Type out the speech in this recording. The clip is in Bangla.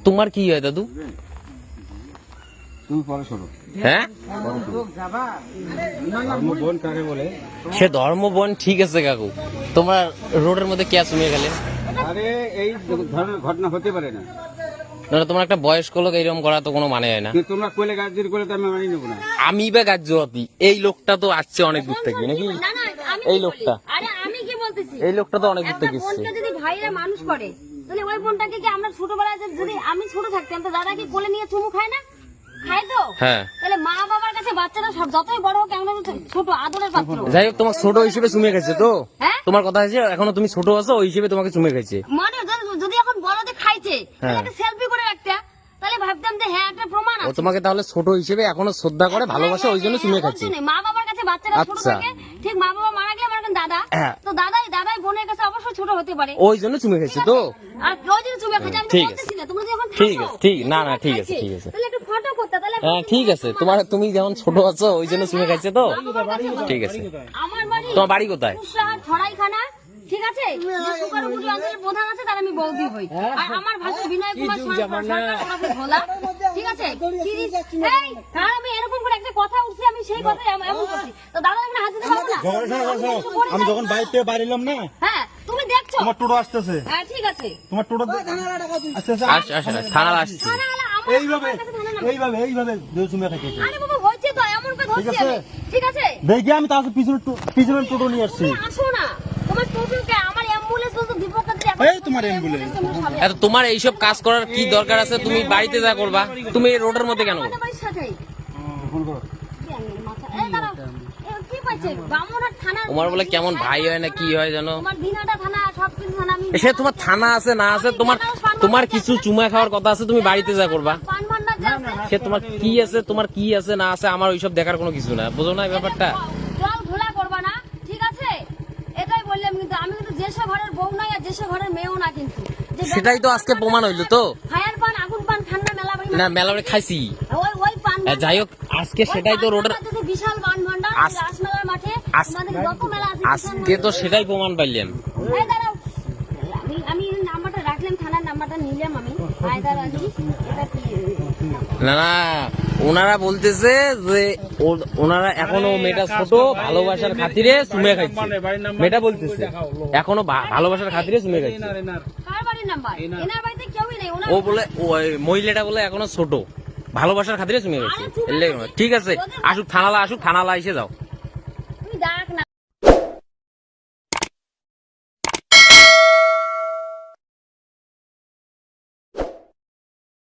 তোমার কি হয় দাদু? তুমি পরে শোনো। হ্যাঁ, বোন কাকে বলে? সে ধর্ম বোন ঠিক আছে কাকু, তোমরা রোডের মধ্যে কে চুমিয়ে গেলে? আরে এই ধরনের ঘটনা হতে পারে না। না, তোমার একটা বয়স্ক লোক এইরকম করা তো কোনো মানে হয় না। কিন্তু তোমরা কোলে গার্জির করে তো আমি মানি নেবো না। আমি বা গাজ্জুয়াতি, এই লোকটা তো আসছে অনেক দূর থেকে নাকি? না না আমি এই কি লোকটা। বলি? আরে আমি কি বলতেছি, এই লোকটা তো অনেক দূর একটা থেকে এসছে। বোনকে যদি ভাইরা মানুষ করে তাহলে ওই বোনটাকে কি আমরা ছোটবেলায় যদি আমি ছোট থাকতাম তো দাদা কি কোলে নিয়ে চুমু খায় না? খায় তো। হ্যাঁ, তাহলে মা বাবার কাছে বাচ্চারা সব যতই বড় হোক কেমন ছোট আদরের পাত্র। যাই হোক, তোমার ছোট হিসেবে চুমে গেছে তো। হ্যাঁ? তোমার কথা আছে এখনো তুমি ছোট আছো, ওই হিসেবে তোমাকে চুমে গেছে। মানে যদি এখন বড়তে খাইছে তাহলে একটা সেলফি করে রাখতা, তাহলে ভাবতাম যে হ্যাঁ একটা প্রমাণ ও আছে। তোমাকে তাহলে ছোট হিসেবে এখনো শ্রদ্ধা করে, ভালোবাসে, ওই জন্য চুমে খাচ্ছে। মা বাবার কাছে বাচ্চারা ছোট আচ্ছা। থাকে, ঠিক মা বাবা মারা গেলে আমার এখন দাদা, হ্যাঁ। তো দাদাই বোনের কাছে অবশ্যই ছোট হতে পারে। ওই জন্য চুমে খাচ্ছে তো। আর ওই যে চুমে খাইছে আমি তো ঠিক আছে। বলতেছি না, তোমরা যখন ঠিক থাকো, আছে, ঠিক না না ঠিক আছে, খাইছে, ঠিক আছে। তাহলে একটু ফটো করতে, তাহলে হ্যাঁ ঠিক আছে, তুমি যেমন ছোট আছো ওই জন্য চুমে খাচ্ছে তো। ঠিক আছে। আমার বাড়ি তোমার বাড়ি কোথায়? কুশাহাট ছড়াইখানা, ঠিক আছে? যে সুকারুগুটি অঞ্চলের প্রধান আছে তার আমি বৌদি হই। আর আমার ভাষা বিনয় কুমার সরকার ওরফে ভোলা, ঠিক আছে? এই, আর আমি এরকম করে একটা কথা উঠছি, আমি সেই কথাই এমন করছি। তো দাদা এখানে হাত দিতে পারবো না? আমি যখন বাইরে থেকে বাইরে এলাম না, হ্যাঁ, তুমি দেখছো? তোমার টোটো আসতেছে, হ্যাঁ, ঠিক আছে। তোমার টোটো আসতেছে থানা আসছে। থানা হলে আমার এইভাবে কাছে থানা না। এইভাবে দেহ চুমে খাইছে। আরে বাবা, হয়েছে তো, এমন করে ধরছি ঠিক আছে। আমি। ঠিক আছে? দেখি আমি তার পিছনে টোটো নিয়ে আসছি। তুমি আসো না, তোমার টোটোকে আমার অ্যাম্বুলেন্স বলতে দীপক কাছে এই তোমার ambulance। এত তোমার এইসব কাজ করার কি দরকার আছে? তুমি বাড়িতে যা করবা, তুমি এই রোডের মধ্যে কেন? আমাদের বাড়ির সাথেই। ফোন করো। এই দাঁড়াও, কি পাইছে? বামুনহাট থানা। তোমার বলে কেমন ভাই হয় না কি হয় জানো? তোমার দিনাটা থানা, সবকিছু থানা। আমি সে তোমার থানা আছে না আছে, তোমার কিছু চুমা খাওয়ার কথা আছে, তুমি বাড়িতে যা করবা। পান ভান্ডার যা আছে। সে তোমার কি আছে না আছে, আমার ওইসব দেখার কোনো কিছু না, বুঝো না এই ব্যাপারটা? জল ঘোলা করবা না, ঠিক আছে? এটাই বললাম, কিন্তু আমি কিন্তু যেসব ঘরের বউ নাই আর যেসব ঘরের মেয়েও না কিন্তু। যে সেটাই তো আজকে প্রমাণ হইলো তো। ফায়ার পান, আগুন পান, ঠান্ডা মেলা বাড়ি না, মেলা বাড়ি খাইছি। ওই পান যাই হোক, আজকে সেটাই তো রোডের, বিশাল পান ভান্ডার রাসমেলার মাঠে আমাদের যত মেলা আছে আজকে তো সেটাই প্রমাণ পাইলাম। এই দাঁড়াও, আমি নাম্বারটা রাখলাম, থানার নাম্বারটা নিলাম আমি। হায়দার আলী, এটা কি? না না, ওনারা বলতেছে যে ওনারা এখনো মেয়েটা ছোট, ভালোবাসার খাতিরে চুমে খাইছে। মেয়েটা বলতেছে এখনো ভালোবাসার খাতিরে চুমে খাইছে। কার বাড়ির নাম্বার? এনার বাড়িতে কেউই নেই। ও বলে ওই মহিলাটা বলে এখনো ছোট, ভালোবাসার খাতিরে চুমে খাইছে। ঠিক আছে, আসুক থানালা এসে যাও।